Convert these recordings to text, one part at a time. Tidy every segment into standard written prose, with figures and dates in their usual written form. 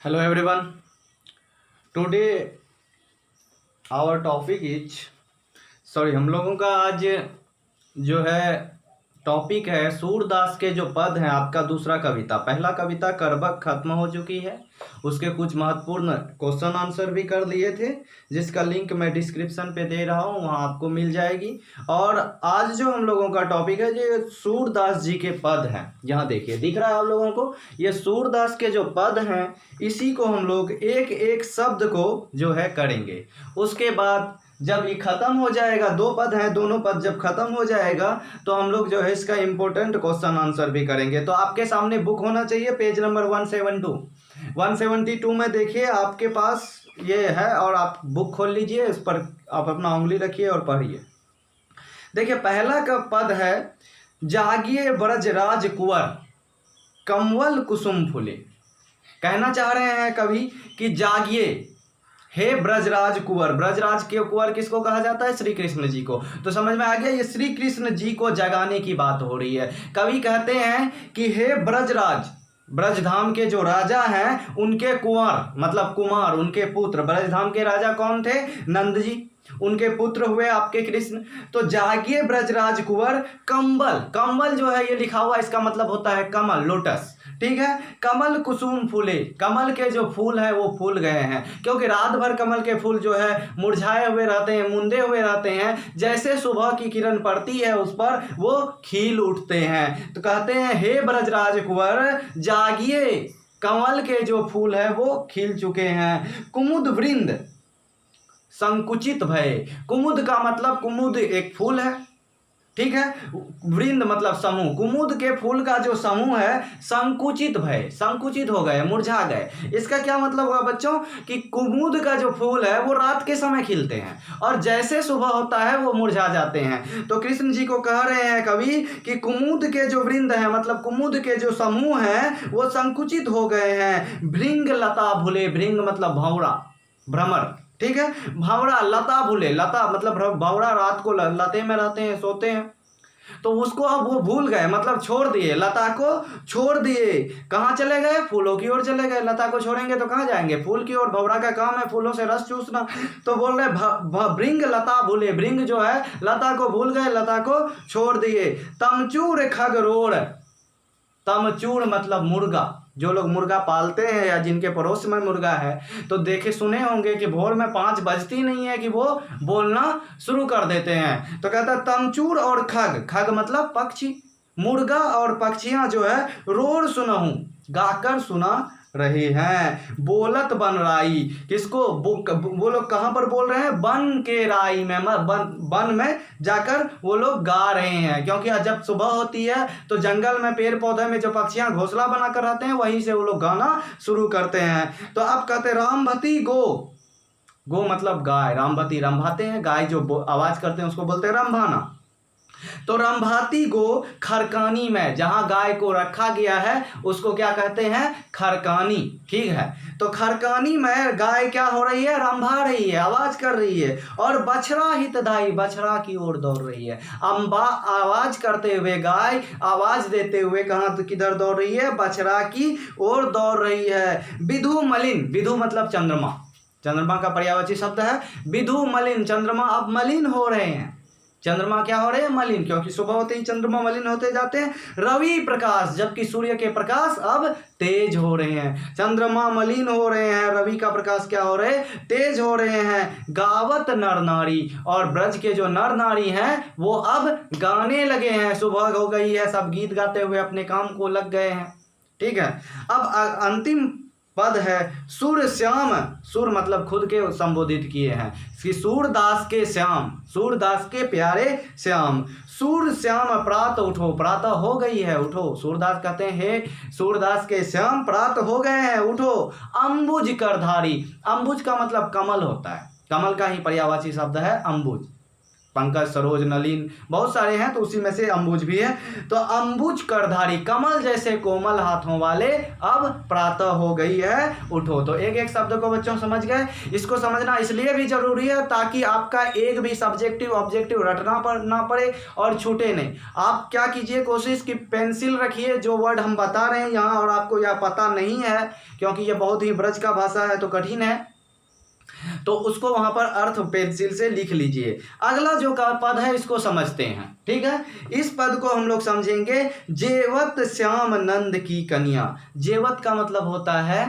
Hello everyone. Today our topic is हम लोगों का आज जो है टॉपिक है सूरदास के जो पद हैं। आपका दूसरा कविता, पहला कविता करबक खत्म हो चुकी है, उसके कुछ महत्वपूर्ण क्वेश्चन आंसर भी कर लिए थे, जिसका लिंक मैं डिस्क्रिप्शन पे दे रहा हूँ, वहाँ आपको मिल जाएगी। और आज जो हम लोगों का टॉपिक है ये सूरदास जी के पद हैं। यहाँ देखिए, दिख रहा है आप लोगों को, ये सूरदास के जो पद हैं इसी को हम लोग एक एक शब्द को जो है करेंगे। उसके बाद जब ये खत्म हो जाएगा, दो पद हैं, दोनों पद जब खत्म हो जाएगा तो हम लोग जो है इसका इंपॉर्टेंट क्वेश्चन आंसर भी करेंगे। तो आपके सामने बुक होना चाहिए, पेज नंबर 172 में देखिए आपके पास ये है, और आप बुक खोल लीजिए, उस पर आप अपना उंगली रखिए और पढ़िए। देखिए, पहला का पद है जागिए ब्रजराज कुंवर कमल कुसुम फूले। कहना चाह रहे हैं कवि कि जागिए हे ब्रजराज कुंवर। ब्रजराज के कुंवर किसको कहा जाता है? श्री कृष्ण जी को। तो समझ में आ गया, ये श्री कृष्ण जी को जगाने की बात हो रही है। कवि कहते हैं कि हे ब्रजराज, ब्रजधाम के जो राजा हैं उनके कुंवर मतलब कुमार, उनके पुत्र। ब्रजधाम के राजा कौन थे? नंद जी, उनके पुत्र हुए आपके कृष्ण। तो जागिए ब्रजराज कुंवर कम्बल, कम्बल जो है ये लिखा हुआ, इसका मतलब होता है कमल, लोटस, ठीक है। कमल कुसुम फूले, कमल के जो फूल है वो फूल गए हैं, क्योंकि रात भर कमल के फूल जो है मुरझाए हुए रहते हैं, मुंदे हुए रहते हैं। जैसे सुबह की किरण पड़ती है उस पर वो खिल उठते हैं। तो कहते हैं हे ब्रजराज कुंवर जागिए, कमल के जो फूल है वो खिल चुके हैं। कुमुद वृंद संकुचित भय, कुमुद का मतलब, कुमुद एक फूल है, ठीक है। वृंद मतलब समूह, कुमुद के फूल का जो समूह है संकुचित भय, संकुचित हो गए, मुरझा गए। इसका क्या मतलब हुआ बच्चों कि कुमुद का जो फूल है वो रात के समय खिलते हैं और जैसे सुबह होता है वो मुरझा जाते हैं। तो कृष्ण जी को कह रहे हैं कवि कि कुमुद के जो वृंद है मतलब कुमुद के जो समूह हैं वो संकुचित हो गए हैं। भृंग लता भूले, भृंग मतलब भंवरा, भ्रमर, ठीक है। भंवरा लता भूले, लता मतलब भंवरा रात को लते में रहते हैं, सोते हैं, तो उसको अब वो भूल गए, मतलब छोड़ दिए, लता को छोड़ दिए। कहाँ चले गए? फूलों की ओर चले गए। लता को छोड़ेंगे तो कहाँ जाएंगे? फूल की ओर। भंवरा का काम है फूलों से रस चूसना। तो बोल रहे भृंग लता भूले, भृंग जो है लता को भूल गए, लता को छोड़ दिए। तमचूर खगरोड़, तमचूर मतलब मुर्गा, जो लोग मुर्गा पालते हैं या जिनके पड़ोस में मुर्गा है तो देखे सुने होंगे कि भोर में 5 बजती नहीं है कि वो बोलना शुरू कर देते हैं। तो कहता है तमचूर और खग, खग मतलब पक्षी, मुर्गा और पक्षियां जो है रोर सुनहूं, गाकर सुना रहे हैं। बोलत बन राई, किसको? वो लोग कहाँ पर बोल रहे हैं? वन के राई में, वन में जाकर वो लोग गा रहे हैं, क्योंकि जब सुबह होती है तो जंगल में पेड़ पौधे में जो पक्षियां घोंसला बनाकर रहते हैं वहीं से वो लोग गाना शुरू करते हैं। तो अब कहते रामभती गो, गो मतलब गाय, रामभती रंभाते हैं, गाय जो आवाज करते हैं उसको बोलते हैं रंभाना। तो रंभाती गो खरकानी में, जहां गाय को रखा गया है उसको क्या कहते हैं? खरकानी, ठीक है। तो खरकानी में गाय क्या हो रही है? रंभा रही है, आवाज कर रही है। और बछड़ा हितदाई, बछड़ा की ओर दौड़ रही है। अम्बा आवाज करते हुए, गाय आवाज देते हुए कहाँ किधर दौड़ रही है? बछड़ा की ओर दौड़ रही है। विधु मलिन, विधु मतलब चंद्रमा, चंद्रमा का पर्यायवाची शब्द है विधु मलिन। चंद्रमा अब मलिन हो रहे हैं, चंद्रमा क्या हो रहे हैं? मलिन, क्योंकि सुबह होते ही चंद्रमा मलिन होते जाते हैं। रवि प्रकाश, जबकि सूर्य के प्रकाश अब तेज हो रहे हैं। चंद्रमा मलिन हो रहे हैं, रवि का प्रकाश क्या हो रहे हैं? तेज हो रहे हैं। गावत नर नारी, और ब्रज के जो नर नारी हैं वो अब गाने लगे हैं। सुबह हो गई है, सब गीत गाते हुए अपने काम को लग गए हैं, ठीक है। अब अंतिम पद है सूर श्याम, सूर मतलब खुद के संबोधित किए हैं कि सूरदास के श्याम, सूरदास के प्यारे श्याम। सूर श्याम प्रात उठो, प्रातः हो गई है, उठो। सूरदास कहते हैं हे सूरदास के श्याम प्रात हो गए हैं, उठो। अंबुज करधारी, अंबुज का मतलब कमल होता है, कमल का ही पर्यायवाची शब्द है अंबुज, पंकज, सरोज, नलिन, बहुत सारे हैं, तो उसी में से अंबुज भी है। तो अंबुज करधारी, कमल जैसे कोमल हाथों वाले, अब प्रातः हो गई है उठो। तो एक एक शब्द को बच्चों समझ गए। इसको समझना इसलिए भी जरूरी है ताकि आपका एक भी सब्जेक्टिव ऑब्जेक्टिव रटना ना पड़े और छूटे नहीं। आप क्या कीजिए, कोशिश की पेंसिल रखिए, जो वर्ड हम बता रहे हैं यहाँ और आपको यह पता नहीं है क्योंकि यह बहुत ही ब्रज का भाषा है तो कठिन है, तो उसको वहां पर अर्थ पेंसिल से लिख लीजिए। अगला जो का पद है इसको समझते हैं, ठीक है। इस पद को हम लोग समझेंगे, जेवत श्याम नंद की कन्या। जेवत का मतलब होता है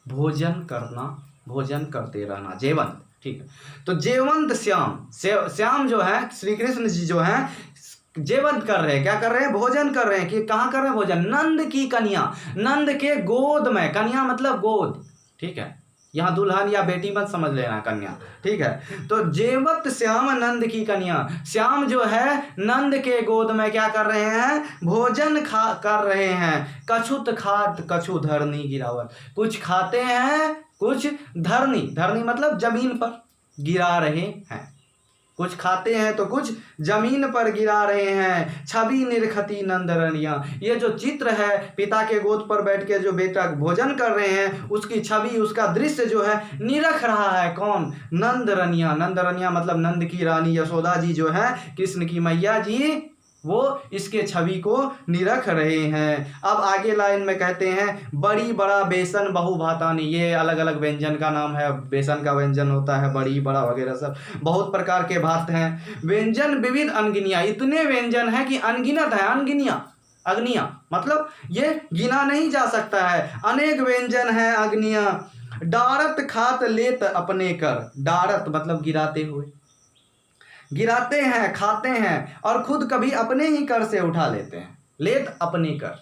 भोजन करना, भोजन करते रहना, जेवंत, ठीक है। तो जेवंत श्याम, श्याम जो है श्री कृष्ण जी जो है जेवंत कर रहे हैं, क्या कर रहे हैं, भोजन कर रहे हैं। कि कहाँ कर रहे हैं भोजन, नंद की कन्या, नंद के गोद में, कन्या मतलब गोद, ठीक है। यहाँ दुल्हन या बेटी मत समझ लेना, कन्या, ठीक है। तो जेवत श्याम नंद की कन्या, श्याम जो है नंद के गोद में क्या कर रहे हैं, भोजन कर रहे हैं। कछुत खात कछु धरनी गिरावत, कुछ खाते हैं कुछ धरनी, धरनी मतलब जमीन पर गिरा रहे हैं। कुछ खाते हैं तो कुछ जमीन पर गिरा रहे हैं। छवि निरखती नंदरनिया, ये जो चित्र है पिता के गोद पर बैठ के जो बेटा भोजन कर रहे हैं उसकी छवि, उसका दृश्य जो है निरख रहा है कौन, नंदरनिया। नंदरनिया मतलब नंद की रानी यशोदा जी जो है, कृष्ण की मैया जी, वो इसके छवि को निरख रहे हैं। अब आगे लाइन में कहते हैं, बड़ी बड़ा बेसन बहु भातानी, ये अलग अलग व्यंजन का नाम है, बेसन का व्यंजन होता है बड़ी बड़ा वगैरह सब, बहुत प्रकार के भात हैं। व्यंजन विविध अनगिनिया, इतने व्यंजन है कि अनगिनत है, अनगिनिया, अग्निया मतलब ये गिना नहीं जा सकता है, अनेक व्यंजन है अग्निया। डारत खात लेत अपने कर, डारत मतलब गिराते हुए, गिराते हैं, खाते हैं और खुद कभी अपने ही कर से उठा लेते हैं। लेत अपने कर,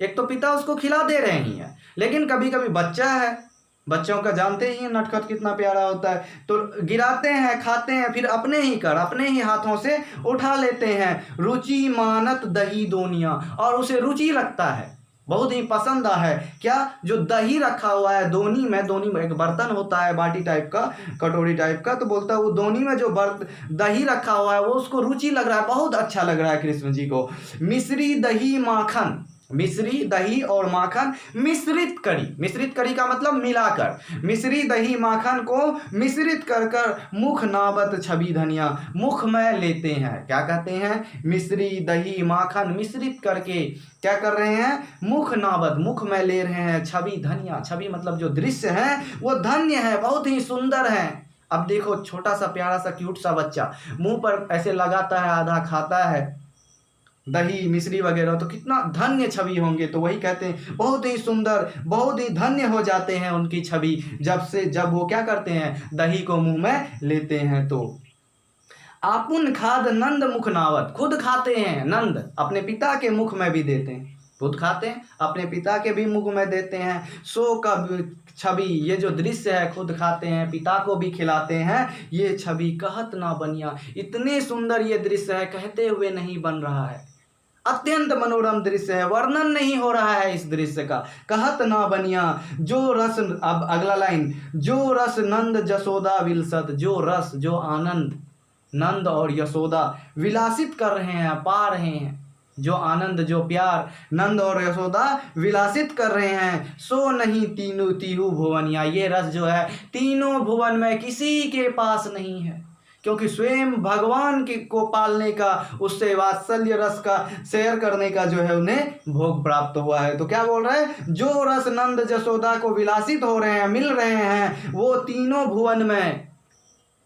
एक तो पिता उसको खिला दे रहे ही हैं, लेकिन कभी कभी बच्चा है, बच्चों का जानते ही हैं नटखट कितना प्यारा होता है, तो गिराते हैं, खाते हैं, फिर अपने ही कर, अपने ही हाथों से उठा लेते हैं। रुचि मानत दही दोनिया, और उसे रुचि लगता है, बहुत ही पसंद है क्या, जो दही रखा हुआ है दोनी में, दोनी में एक बर्तन होता है बाटी टाइप का, कटोरी टाइप का, तो बोलता है वो दोनी में जो दही रखा हुआ है वो उसको रुचि लग रहा है, बहुत अच्छा लग रहा है कृष्ण जी को। मिश्री दही माखन, मिश्री दही और माखन मिश्रित करी, मिश्रित करी का मतलब मिलाकर, मिश्री दही माखन को मिश्रित कर कर मुख नावत छवि धनिया, मुख में लेते हैं, क्या कहते हैं, मिश्री दही माखन मिश्रित करके क्या कर रहे हैं, मुख नावत, मुख में ले रहे हैं, छवि धनिया, छवि मतलब जो दृश्य है वो धन्य है, बहुत ही सुंदर है। अब देखो छोटा सा प्यारा सा क्यूट सा बच्चा मुंह पर ऐसे लगाता है, आधा खाता है दही मिश्री वगैरह, तो कितना धन्य छवि होंगे। तो वही कहते हैं बहुत ही सुंदर, बहुत ही धन्य हो जाते हैं उनकी छवि जब वो क्या करते हैं, दही को मुंह में लेते हैं। तो आपुन खाद नंद मुख नावत, खुद खाते हैं, नंद अपने पिता के मुख में भी देते हैं, खुद खाते हैं अपने पिता के भी मुख में देते हैं। सो का छवि, ये जो दृश्य है, खुद खाते हैं पिता को भी खिलाते हैं, ये छवि कहत ना बनिया, इतने सुंदर ये दृश्य है, कहते हुए नहीं बन रहा है, अत्यंत मनोरम दृश्य है, वर्णन नहीं हो रहा है इस दृश्य का, कहत ना बनिया। जो रस, अब अगला लाइन, जो रस नंद जसोदा विलसत, जो रस जो आनंद नंद और यशोदा विलासित कर रहे हैं, पा रहे हैं, जो आनंद जो प्यार नंद और यशोदा विलासित कर रहे हैं। सो नहीं तीनों तीहू भुवनिया, ये रस जो है तीनों भुवन में किसी के पास नहीं है, क्योंकि स्वयं भगवान को पालने का, उससे वात्सल्य रस का शेयर करने का जो है उन्हें भोग प्राप्त हुआ है। तो क्या बोल रहे हैं, जो रस नंद जसोदा को विलासित हो रहे हैं, मिल रहे हैं, वो तीनों भुवन में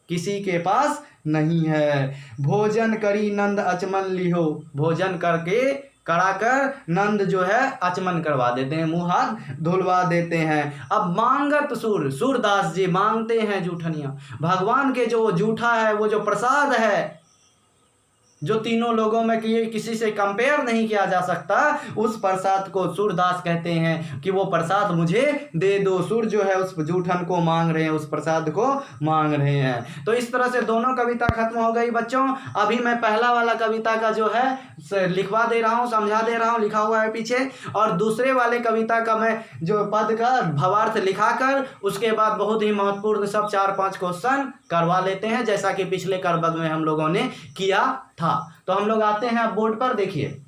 किसी के पास नहीं है। भोजन करी नंद अचमन लिहो, भोजन करके कराकर नंद जो है अचमन करवा देते हैं, मुंह हाथ धुलवा देते हैं। अब मांगत सूरदास जी मांगते हैं जूठनिया, भगवान के जो जूठा है, वो जो प्रसाद है, जो तीनों लोगों में किसी से कंपेयर नहीं किया जा सकता, उस प्रसाद को सूरदास कहते हैं कि वो प्रसाद मुझे दे दो। सूर जो है उस जूठन को मांग रहे हैं, उस प्रसाद को मांग रहे हैं। तो इस तरह से दोनों कविता खत्म हो गई बच्चों। अभी मैं पहला वाला कविता का जो है लिखवा दे रहा हूँ, समझा दे रहा हूँ, लिखा हुआ है पीछे, और दूसरे वाले कविता का मैं जो पद का भावार्थ लिखाकर उसके बाद बहुत ही महत्वपूर्ण सब 4-5 क्वेश्चन करवा लेते हैं, जैसा कि पिछले करबद्ध में हम लोगों ने किया था। तो हम लोग आते हैं अब बोर्ड पर, देखिए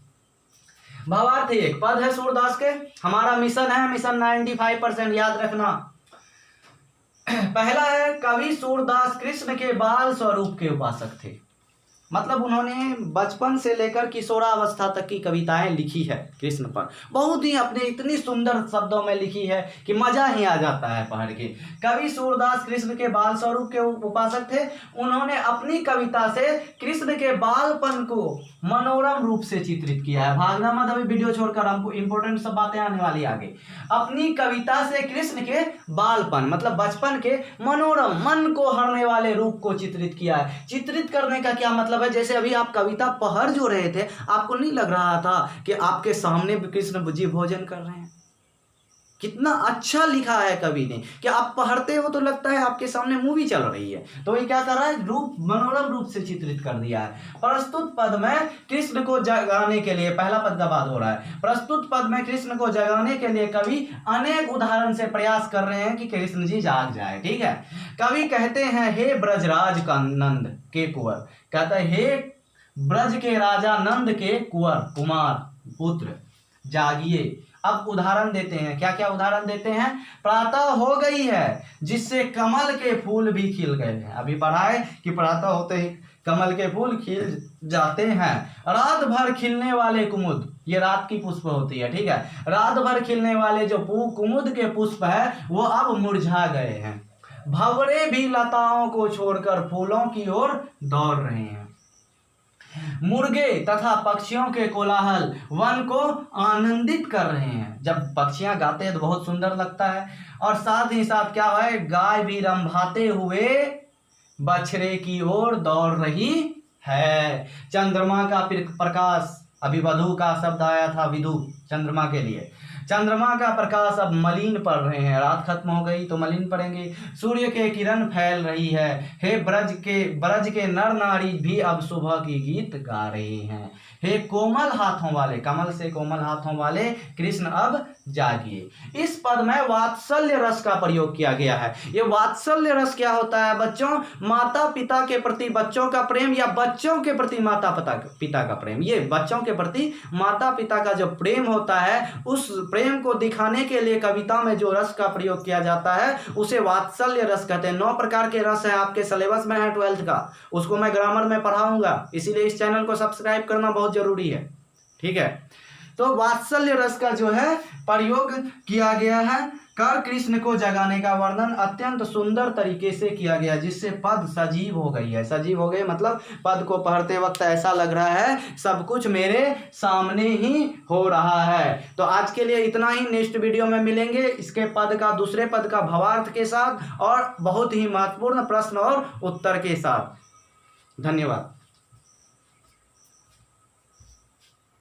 भावार्थ एक पद है सूरदास के। हमारा मिशन है, मिशन 95% याद रखना। पहला है, कवि सूरदास कृष्ण के बाल स्वरूप के उपासक थे। मतलब उन्होंने बचपन से लेकर किशोरावस्था तक की कविताएं लिखी है कृष्ण पर, बहुत ही अपने इतनी सुंदर शब्दों में लिखी है कि मजा ही आ जाता है पढ़ के। कवि सूरदास कृष्ण के बाल स्वरूप के उपासक थे। उन्होंने अपनी कविता से कृष्ण के बालपन को मनोरम रूप से चित्रित किया है। भागना मत, अभी वीडियो छोड़कर, हमको इंपॉर्टेंट सब बातें आने वाली आगे। अपनी कविता से कृष्ण के बालपन मतलब बचपन के मनोरम, मन को हरने वाले रूप को चित्रित किया है। चित्रित करने का क्या मतलब है, जैसे अभी आप कविता पढ़ जो रहे थे, आपको नहीं लग रहा था कि आपके सामने कृष्ण जी भोजन कर रहे हैं? कितना अच्छा लिखा है कवि ने कि आप पढ़ते हो तो लगता है आपके सामने मूवी चल रही है। तो ये क्या कर रहा है, रूप मनोरम रूप से चित्रित कर दिया है। प्रस्तुत पद में कृष्ण को जगाने के लिए, पहला पद का बात हो रहा है, प्रस्तुत पद में कृष्ण को जगाने के लिए कवि अनेक उदाहरण से प्रयास कर रहे हैं कि कृष्ण जी जाग जाए। ठीक है, कवि कहते हैं, हे ब्रजराज का नंद के कुंवर, कहता है हे ब्रज के राजा नंद के कुंवर कुमार पुत्र जागिए। अब उदाहरण देते हैं, क्या क्या उदाहरण देते हैं। प्रातः हो गई है जिससे कमल के फूल भी खिल गए हैं। अभी पढ़ा है कि प्रातः होते ही कमल के फूल खिल जाते हैं। रात भर खिलने वाले कुमुद, ये रात की पुष्प होती है, ठीक है, रात भर खिलने वाले जो कुमुद के पुष्प है वो अब मुरझा गए हैं। भंवरे भी लताओं को छोड़कर फूलों की ओर दौड़ रहे हैं। मुर्गे तथा पक्षियों के कोलाहल वन को आनंदित कर रहे हैं। जब पक्षियां गाते हैं तो बहुत सुंदर लगता है। और साथ ही साथ क्या है, गाय भी रंभाते हुए बछड़े की ओर दौड़ रही है। चंद्रमा का प्रकाश, अभी वधु का शब्द आया था, विधु चंद्रमा के लिए। चंद्रमा का प्रकाश अब मलिन पड़ रहे हैं, रात खत्म हो गई तो मलिन पड़ेंगे। सूर्य के किरण फैल रही है। हे ब्रज के नर नारी भी अब सुबह की गीत गा रहे हैं। हे कोमल हाथों वाले, कमल से कोमल हाथों वाले कृष्ण अब जागिए। इस पद में वात्सल्य रस का प्रयोग किया गया है। ये वात्सल्य रस क्या होता है बच्चों, माता पिता के प्रति बच्चों का प्रेम या बच्चों के प्रति माता पिता का प्रेम। ये बच्चों के प्रति माता पिता का जो प्रेम होता है, उस प्रेम को दिखाने के लिए कविता में जो रस का प्रयोग किया जाता है उसे वात्सल्य रस कहते हैं। 9 प्रकार के रस है, आपके सिलेबस में है 12th का, उसको मैं ग्रामर में पढ़ाऊंगा, इसीलिए इस चैनल को सब्सक्राइब करना बहुत जरूरी है। ठीक है, तो वात्सल्य रस का जो है प्रयोग किया गया है। कर कृष्ण को जगाने का वर्णन अत्यंत सुंदर तरीके से किया गया, जिससे पद सजीव हो गई है। सजीव हो गए मतलब पद को पढ़ते वक्त ऐसा लग रहा है सब कुछ मेरे सामने ही हो रहा है। तो आज के लिए इतना ही, नेक्स्ट वीडियो में मिलेंगे इसके पद का, दूसरे पद का भावार्थ के साथ और बहुत ही महत्वपूर्ण प्रश्न और उत्तर के साथ। धन्यवाद।